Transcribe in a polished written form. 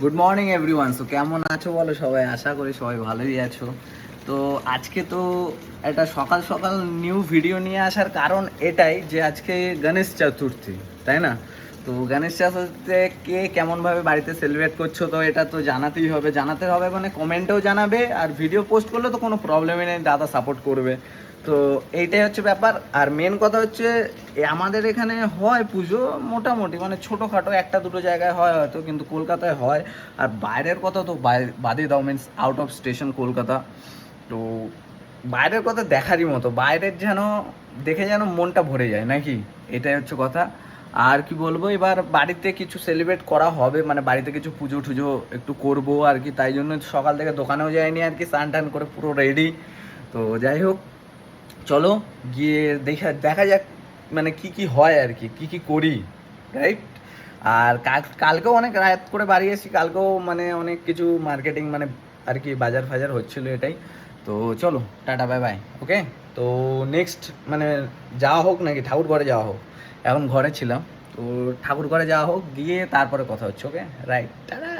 Good morning everyone. So কেমন আছো বলো সবাই? আশা করি সবাই ভালোই আছো। তো আজকে তো একটা সকাল সকাল নিউ ভিডিও নিয়ে আসার কারণ এটাই যে আজকে গণেশ চতুর্থী, তাই না? তো গণেশ চতুর্থীতে কে কেমনভাবে বাড়িতে সেলিব্রেট করছো, তো এটা তো জানাতেই হবে। জানাতে হবে মানে কমেন্টেও জানাবে, আর ভিডিও পোস্ট করলে তো কোনো প্রবলেমই নেই, দাদা সাপোর্ট করবে। তো এইটাই হচ্ছে ব্যাপার। আর মেন কথা হচ্ছে আমাদের এখানে হয় পুজো মোটামুটি, মানে ছোটোখাটো একটা দুটো জায়গায় হয় হয়তো, কিন্তু কলকাতায় হয়। আর বাইরের কথা তো বাদই দাও, means out of station Kolkata. তো বাইরের কথা দেখারই মতো, বাইরের যেন দেখে যেন মনটা ভরে যায় নাকি, এটাই হচ্ছে কথা। আর কি বলবো, এবার বাড়িতে কিছু সেলিব্রেট করা হবে, মানে বাড়িতে কিছু পুজো টুজো একটু করবো আর কি, তাই জন্য সকাল থেকে দোকানেও যায়নি আর কি, স্নান টান করে পুরো রেডি। তো যাই হোক, চলো গিয়ে দেখা দেখা যাক মানে কি কি হয় আর কি, কি কি করি, রাইট? আর কালকেও অনেক রাত করে বাড়ি এসেছি, কালকেও মানে অনেক কিছু মার্কেটিং মানে আর কি বাজার ফাজার হচ্ছিলো, এটাই। তো চলো, টাটা বাই বাই। ওকে, তো নেক্সট মানে যাওয়া হোক নাকি ঠাকুর ঘরে যাওয়া হোক, এখন ঘরে ছিলাম। তো ঠাকুর ঘরে যাওয়া হোক, গিয়ে তারপরে কথা হচ্ছে। ওকে, রাইট, টাটা।